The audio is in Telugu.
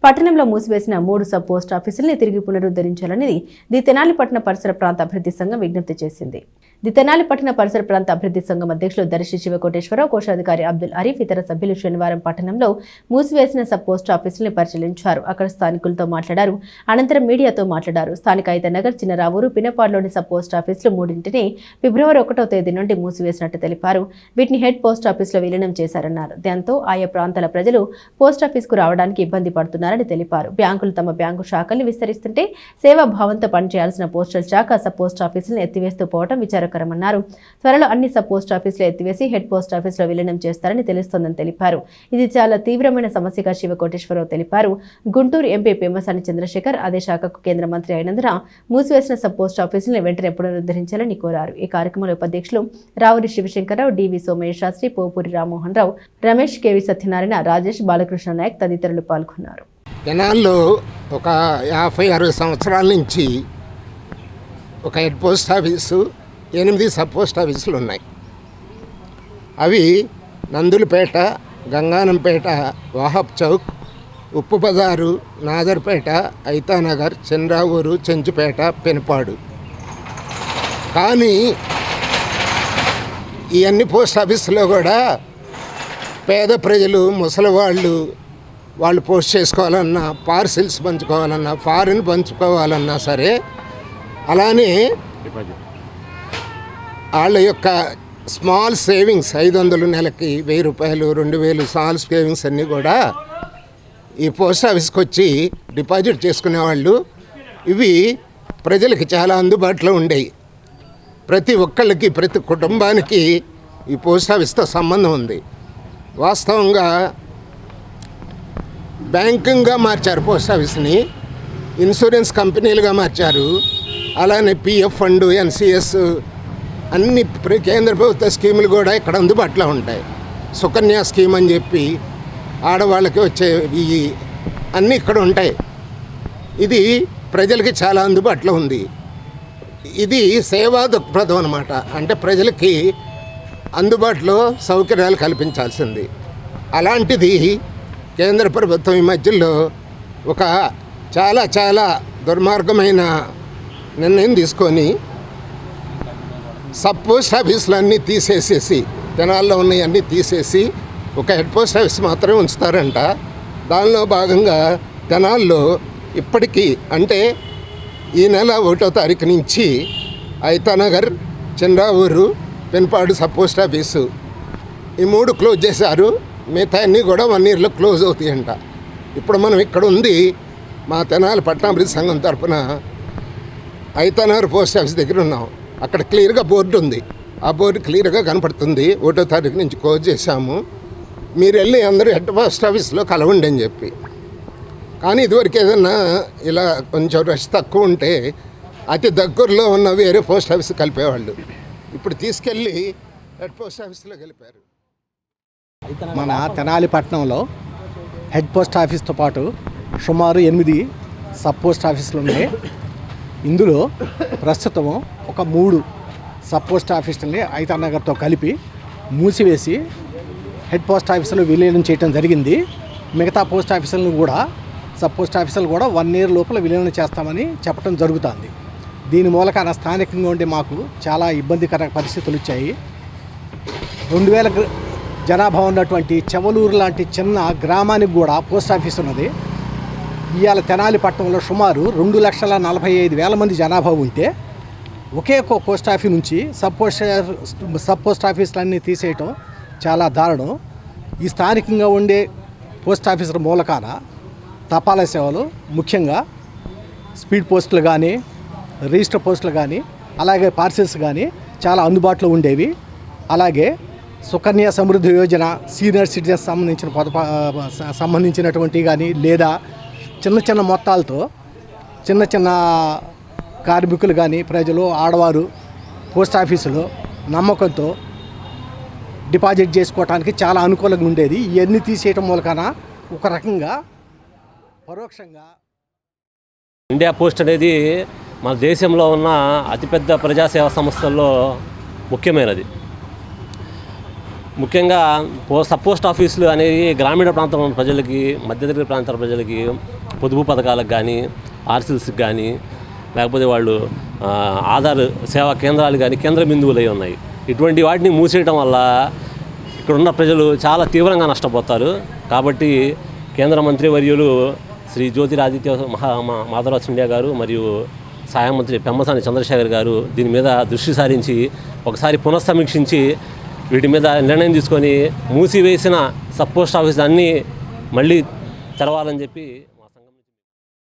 పట్టణంలో మూసివేసిన 3 సబ్ పోస్ట్ ఆఫీసుల్ని తిరిగి పునరుద్ధరించాలని ది తెనాలి పట్టణ పరిసర ప్రాంత అభివృద్ధి సంఘం విజ్ఞప్తి చేసింది. ది తెనాలి పట్టణ పరిసర ప్రాంత అభివృద్ధి సంఘం అధ్యక్షులు దర్శి శివకోటేశ్వరరావు, కోశాధికారి అబ్దుల్ అరీఫ్ ఇతర సభ్యులు శనివారం పట్టణంలో మూసివేసిన సబ్ పోస్ట్ ఆఫీసుల్ని పరిశీలించారు. అక్కడ స్థానికులతో మాట్లాడారు. అనంతరం మీడియాతో మాట్లాడారు. స్థానిక ఐతనగర్, చిన్నరావూరు, పినపాడులోని సబ్ పోస్ట్ ఆఫీసులు 3ంటిని ఫిబ్రవరి 1వ తేదీ నుండి మూసివేసినట్టు తెలిపారు. వీటిని హెడ్ పోస్ట్ ఆఫీసులో విలీనం చేశారన్నారు. దాంతో ఆయా ప్రాంతాల ప్రజలు పోస్ట్ ఆఫీసుకు రావడానికి ఇబ్బంది పడుతున్నారని తెలిపారు. బ్యాంకులు తమ బ్యాంకు శాఖల్ని విస్తరిస్తుంటే సేవాభావంతో పనిచేయాల్సిన పోస్టల్ శాఖ సబ్ పోస్ట్ ఆఫీసులను ఎత్తివేస్తూ పోవడం విచారకరమన్నారు. త్వరలో అన్ని సబ్ పోస్ట్ ఆఫీసులు ఎత్తివేసి హెడ్ పోస్ట్ ఆఫీసులో విలీనం చేస్తారని తెలుస్తోందని తెలిపారు. ఇది చాలా తీవ్రమైన సమస్యగా శివకోటేశ్వరరావు తెలిపారు. గుంటూరు ఎంపీ పెమ్మసాని చంద్రశేఖర్ అదే శాఖకు కేంద్ర మంత్రి అయినందున మూసివేసిన సబ్ పోస్ట్ ఆఫీసులను వెంటనే పునరుద్ధరించాలని కోరారు. ఈ కార్యక్రమంలో ఉపాధ్యక్షులు రావురి శివశంకర్రావు, డివి సోమేష్ శాస్త్రి, పోపూరి రామ్మోహన్ రావు, రమేష్, కేవి సత్యనారాయణ, రాజేష్, బాలకృష్ణ నాయక్ తదితరులు పాల్గొన్నారు. తెనాల్లో ఒక 50-60 సంవత్సరాల నుంచి ఒక head post office, 8 sub post ఆఫీసులు ఉన్నాయి. అవి నందులపేట, గంగానంపేట, వాహబ్ చౌక్, ఉప్పు బజారు, నాదర్పేట, ఐతానగర్, చంద్రావూరు, చెంచుపేట, పెనుపాడు. కానీ ఈ అన్ని పోస్ట్ ఆఫీసులో కూడా పేద ప్రజలు, ముసలివాళ్ళు వాళ్ళు పోస్ట్ చేసుకోవాలన్నా, పార్సిల్స్ పంచుకోవాలన్నా, ఫారిన్ పంచుకోవాలన్నా సరే, అలానే వాళ్ళ యొక్క స్మాల్ సేవింగ్స్ 500 నెలకి 1000 రూపాయలు, 2000 స్మాల్ సేవింగ్స్ అన్నీ కూడా ఈ పోస్ట్ ఆఫీస్కి వచ్చి డిపాజిట్ చేసుకునేవాళ్ళు. ఇవి ప్రజలకి చాలా అందుబాటులో ఉండేవి. ప్రతి ఒక్కళ్ళకి, ప్రతి కుటుంబానికి ఈ పోస్ట్ ఆఫీస్తో సంబంధం ఉంది. వాస్తవంగా బ్యాంకింగ్గా మార్చారు పోస్ట్ ఆఫీస్ని, ఇన్సూరెన్స్ కంపెనీలుగా మార్చారు. అలానే పిఎఫ్ ఫండ్, ఎన్సిఎస్ అన్ని కేంద్ర ప్రభుత్వ స్కీములు కూడా ఇక్కడ అందుబాటులో ఉంటాయి. సుకన్య స్కీమ్ అని చెప్పి ఆడవాళ్ళకి వచ్చే ఈ అన్నీ ఇక్కడ ఉంటాయి. ఇది ప్రజలకి చాలా అందుబాటులో ఉంది. ఇది సేవా దృక్పథం అన్నమాట. అంటే ప్రజలకి అందుబాటులో సౌకర్యాలు కల్పించాల్సింది. అలాంటిది కేంద్ర ప్రభుత్వం ఈ మధ్యలో ఒక చాలా దుర్మార్గమైన నిర్ణయం తీసుకొని సబ్ పోస్ట్ ఆఫీసులన్నీ తీసేసేసి, తెనాల్లో ఉన్నవన్నీ తీసేసి ఒక హెడ్ పోస్ట్ ఆఫీస్ మాత్రమే ఉంచుతారంట. దానిలో భాగంగా తెనాల్లో ఇప్పటికీ అంటే ఈ నెల 1వ తారీఖు నుంచి Aithanagar, Chandravuru, Penupadu sub post office ఈ 3 క్లోజ్ చేశారు. మిగతా అన్నీ కూడా 1 ఇయర్లో క్లోజ్ అవుతాయంట. ఇప్పుడు మనం ఇక్కడ ఉంది మా తెనాలి పట్టణాభివృద్ధి సంఘం తరఫున ఐతానగర్ పోస్ట్ ఆఫీస్ దగ్గర ఉన్నాం. అక్కడ క్లియర్గా బోర్డు ఉంది. ఆ బోర్డు క్లియర్గా కనపడుతుంది. 1వ తారీఖు నుంచి క్లోజ్ చేశాము, మీరు వెళ్ళి అందరూ హెడ్ పోస్ట్ ఆఫీస్లో కలవండి అని చెప్పి. కానీ ఇదివరకు ఏదన్నా ఇలా కొంచెం రష్ తక్కువ ఉంటే అతి దగ్గరలో ఉన్న వేరే పోస్ట్ ఆఫీస్ కలిపేవాళ్ళు. ఇప్పుడు తీసుకెళ్ళి హెడ్ పోస్ట్ ఆఫీస్లో కలిపారు. మన తెనాలి పట్టణంలో హెడ్ పోస్ట్ ఆఫీస్తో పాటు సుమారు 8 సబ్ పోస్ట్ ఆఫీసులు ఉన్నాయి. ఇందులో ప్రస్తుతం ఒక 3 సబ్ పోస్ట్ ఆఫీసులని ఐతానగర్తో కలిపి మూసివేసి హెడ్ పోస్ట్ ఆఫీసులు విలీనం చేయడం జరిగింది. మిగతా పోస్ట్ ఆఫీసులను కూడా, సబ్ పోస్ట్ ఆఫీసులు కూడా 1 ఇయర్ లోపల విలీనం చేస్తామని చెప్పడం జరుగుతుంది. దీని మూలకాన స్థానికంగా ఉండే మాకు చాలా ఇబ్బందికర పరిస్థితులు వచ్చాయి. 2000 జనాభా ఉన్నటువంటి చెవలూరు లాంటి చిన్న గ్రామానికి కూడా పోస్ట్ ఆఫీస్ ఉన్నది. ఇవాళ తెనాలి పట్టణంలో సుమారు 2,45,000 మంది జనాభా ఉంటే ఒకే పోస్ట్ ఆఫీస్ నుంచి సబ్ పోస్ట్ ఆఫీసులన్నీ తీసేయటం చాలా దారుణం. ఈ స్థానికంగా ఉండే పోస్ట్ ఆఫీసుల మూలకాన తపాలా సేవలు, ముఖ్యంగా స్పీడ్ పోస్టులు కానీ, రిజిస్టర్ పోస్టులు కానీ, అలాగే పార్సిల్స్ కానీ చాలా అందుబాటులో ఉండేవి. అలాగే సుకన్య సమృద్ధి యోజన, సీనియర్ సిటిజన్స్ సంబంధించినటువంటి కానీ, లేదా చిన్న మొత్తాలతో చిన్న కార్మికులు కానీ, ప్రజలు, ఆడవారు పోస్ట్ ఆఫీసులో నమ్మకంతో డిపాజిట్ చేసుకోవడానికి చాలా అనుకూలంగా ఉండేది. ఇవన్నీ తీసేయటం మూలకన ఒక రకంగా పరోక్షంగా ఇండియా పోస్ట్ అనేది మన దేశంలో ఉన్న అతిపెద్ద ప్రజాసేవా సంస్థల్లో ముఖ్యమైనది. ముఖ్యంగా సబ్ పోస్ట్ ఆఫీసులు అనేవి గ్రామీణ ప్రాంతంలో ఉన్న ప్రజలకి, మధ్యతరగతి ప్రాంతాల ప్రజలకి పొదుపు పథకాలకు కానీ, ఆర్సిల్స్కి కానీ, లేకపోతే వాళ్ళు ఆధార్ సేవా కేంద్రాలు కానీ కేంద్ర బిందువులు అయి ఉన్నాయి. ఇటువంటి వాటిని మూసేయడం వల్ల ఇక్కడున్న ప్రజలు చాలా తీవ్రంగా నష్టపోతారు. కాబట్టి కేంద్ర మంత్రివర్యులు శ్రీ జ్యోతిరాదిత్య మాధవరావు సింధియా గారు మరియు సహాయ మంత్రి పెమ్మసాని చంద్రశేఖర్ గారు దీని మీద దృష్టి సారించి ఒకసారి పునఃసమీక్షించి వీటి మీద నిర్ణయం తీసుకొని మూసివేసిన సబ్ పోస్ట్ ఆఫీస్ అన్నీ మళ్ళీ తెరవాలని చెప్పి